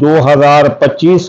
2025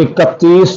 31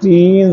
3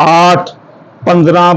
8, 15,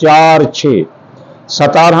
4, 6, 17,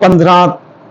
15,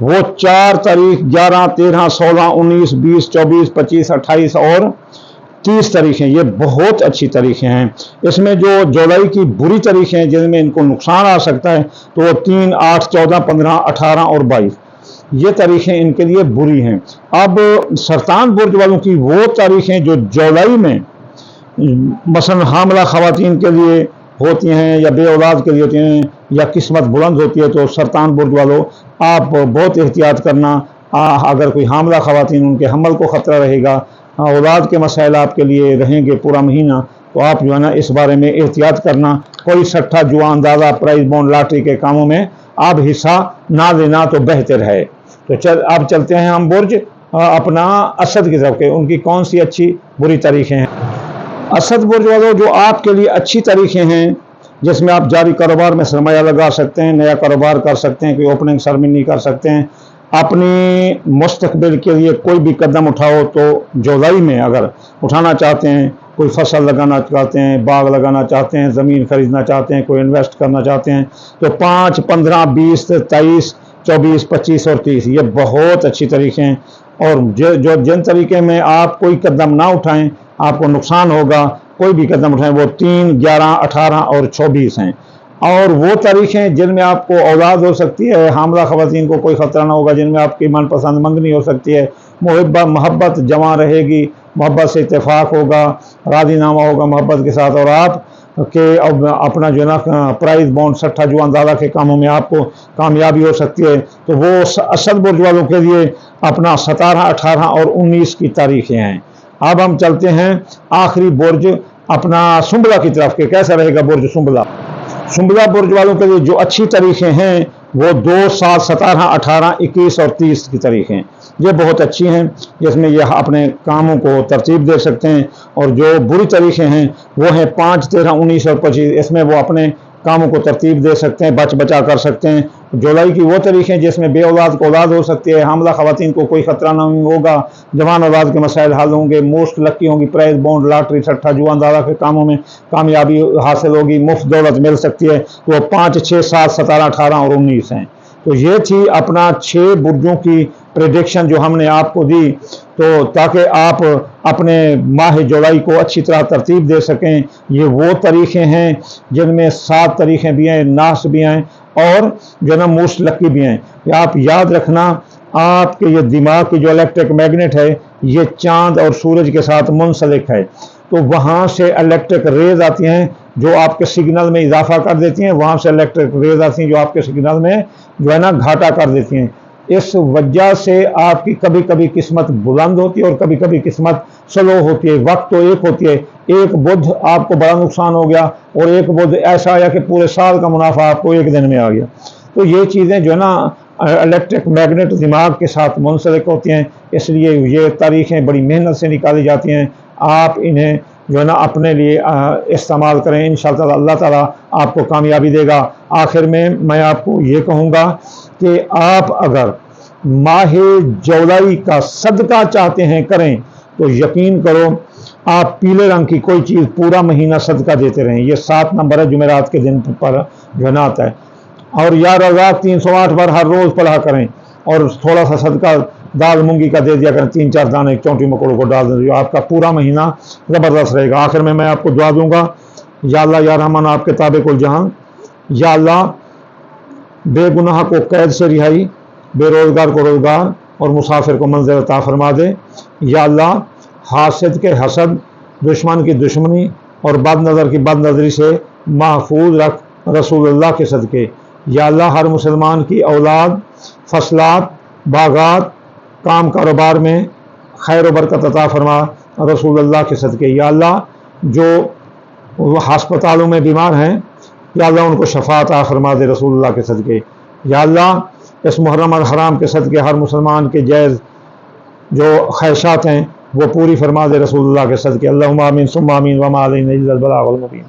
وہ 4 تاریخ 11 13 16 19 20 24 25 28 اور 30 تاریخیں، یہ بہت اچھی تاریخیں ہیں۔ اس میں جو جولائی کی بری تاریخیں ہیں جن میں ان کو نقصان آ سکتا ہے تو وہ 3 8 14 15 18 اور 22، یہ تاریخیں ان کے لیے بری ہیں۔ اب سرطان برج والوں کی وہ تاریخیں جو جولائی میں مثلا حاملہ خواتین کے لیے ہوتی ہیں یا بے اولاد کے لیے ہوتی ہیں یا قسمت بلند ہوتی ہے، تو سرطان برج والوں آپ بہت احتیاط کرنا۔ اگر کوئی حاملہ خواتین، ان کے حمل کو خطرہ رہے گا، اولاد کے مسائل آپ کے لیے رہیں گے پورا مہینہ، تو آپ جو ہے نا اس بارے میں احتیاط کرنا۔ کوئی سٹھا جوا اندازہ پرائز بونڈ لاٹری کے کاموں میں آپ حصہ نہ لینا تو بہتر ہے۔ تو اب چلتے ہیں ہم برج اپنا اسد کی طرف کے، ان کی کون سی اچھی بری تاریخیں ہیں۔ اسد برج والوں جو آپ کے لیے اچھی تاریخیں ہیں جس میں آپ جاری کاروبار میں سرمایہ لگا سکتے ہیں، نیا کاروبار کر سکتے ہیں، کوئی اوپننگ سرمنی کر سکتے ہیں، اپنی مستقبل کے لیے کوئی بھی قدم اٹھاؤ تو جولائی میں اگر اٹھانا چاہتے ہیں، کوئی فصل لگانا چاہتے ہیں، باغ لگانا چاہتے ہیں، زمین خریدنا چاہتے ہیں، کوئی انویسٹ کرنا چاہتے ہیں، تو 5 15 20 23 24 25 اور 30 یہ بہت اچھی طریقے ہیں۔ اور جن طریقے میں آپ کوئی قدم نہ اٹھائیں آپ کو نقصان ہوگا، کوئی بھی قدم اٹھائیں، وہ 3 11 18 اور 24 ہیں۔ اور وہ تاریخیں جن میں آپ کو اولاد ہو سکتی ہے، حاملہ خواتین کو کوئی خطرہ نہ ہوگا، جن میں آپ کی من پسند منگنی ہو سکتی ہے، محبت جمع رہے گی، محبت سے اتفاق ہوگا، راضی نامہ ہوگا محبت کے ساتھ، اور آپ کہ اپنا جو ہے نا پرائز بونڈ سٹھا جو اندازہ کے کاموں میں آپ کو کامیابی ہو سکتی ہے، تو وہ اسد برج والوں کے لیے اپنا 17 18 اور 19 کی تاریخیں ہیں۔ اب ہم چلتے ہیں آخری برج اپنا سنبلہ کی طرف کے، کیسا رہے گا برج سنبلہ۔ سنبلہ برج والوں کے لیے جو اچھی تاریخیں ہیں وہ 2 7 17 18 21 اور 30 کی تاریخیں، یہ بہت اچھی ہیں، جس میں یہ اپنے کاموں کو ترتیب دے سکتے ہیں۔ اور جو بری تاریخیں ہیں وہ ہیں 5 13 19 اور 25، اس میں وہ اپنے کاموں کو ترتیب دے سکتے ہیں، بچا کر سکتے ہیں۔ جولائی کی وہ تاریخیں جس میں بے اولاد کو اولاد ہو سکتی ہے، حاملہ خواتین کو کوئی خطرہ نہ ہوگا، جوان اولاد کے مسائل حل ہوں گے، موسٹ لکی ہوں گی، پرائز بونڈ لاٹری سٹھا جو اندازہ کے کاموں میں کامیابی حاصل ہوگی، مفت دولت مل سکتی ہے، تو وہ 5 6 7 17 18 اور 19 ہیں۔ تو یہ تھی اپنا 6 برجوں کی پریڈکشن جو ہم نے آپ کو دی، تو تاکہ آپ اپنے ماہ جولائی کو اچھی طرح ترتیب دے سکیں۔ یہ وہ تاریخیں ہیں جن میں 7 تاریخیں بھی ہیں، ناس بھی ہیں اور جو نا موسٹ لکی بھی ہیں۔ آپ یاد رکھنا آپ کے یہ دماغ کی جو الیکٹرک میگنیٹ ہے یہ چاند اور سورج کے ساتھ منسلک ہے، تو وہاں سے الیکٹرک ریز آتی ہیں جو آپ کے سگنل میں اضافہ کر دیتی ہیں، وہاں سے الیکٹرک ریز آتی ہیں جو آپ کے سگنل میں جو ہے نا گھاٹا کر دیتی ہیں۔ اس وجہ سے آپ کی کبھی کبھی قسمت بلند ہوتی ہے اور کبھی کبھی قسمت سلو ہوتی ہے، وقت تو ایک ہوتی ہے۔ ایک بدھ آپ کو بڑا نقصان ہو گیا اور ایک بدھ ایسا آیا کہ پورے سال کا منافع آپ کو ایک دن میں آ گیا۔ تو یہ چیزیں جو ہے نا الیکٹرک میگنیٹ دماغ کے ساتھ منسلک ہوتی ہیں، اس لیے یہ تاریخیں بڑی محنت سے نکالی جاتی ہیں۔ آپ انہیں جو ہے نا اپنے لیے استعمال کریں، انشاءاللہ اللہ تعالیٰ آپ کو کامیابی دے گا۔ آخر میں آپ کو یہ کہوں گا کہ آپ اگر ماہ جولائی کا صدقہ چاہتے ہیں کریں تو یقین کرو آپ پیلے رنگ کی کوئی چیز پورا مہینہ صدقہ دیتے رہیں۔ یہ 7 نمبر ہے، جمعرات کے دن پر جو ہے نا آتا ہے، اور یا رزاق 308 بار ہر روز پڑھا کریں، اور تھوڑا سا صدقہ دال مونگی کا دے دیا کریں، 3 4 دانے چونٹی مکوڑوں کو ڈال دیں، آپ کا پورا مہینہ زبردست رہے گا۔ آخر میں آپ کو دعا دوں گا، یا اللہ یا رحمان آپ کے تابع کل جہاں، یا اللہ بے گناہ کو قید سے رہائی، بے روزگار کو روزگار اور مسافر کو منزل عطا فرما دے۔ یا اللہ حاسد کے حسد، دشمن کی دشمنی اور بد نظر کی بد نظری سے محفوظ رکھ رسول اللہ کے صدقے۔ یا اللہ ہر مسلمان کی اولاد، فصلات، باغات، کام کاروبار میں خیر و برکت عطا فرما رسول اللہ کے صدقے۔ یا اللہ جو ہسپتالوں میں بیمار ہیں یا اللہ ان کو شفا عطا فرما دے رسول اللہ کے صدقے۔ یا اللہ اس محرم اور حرام کے صدقے ہر مسلمان کے جائز جو خواہشات ہیں وہ پوری فرما دے رسول اللہ کے صدقے۔ اللہم آمین ثم آمین وما علینا الا البلاغ المبین۔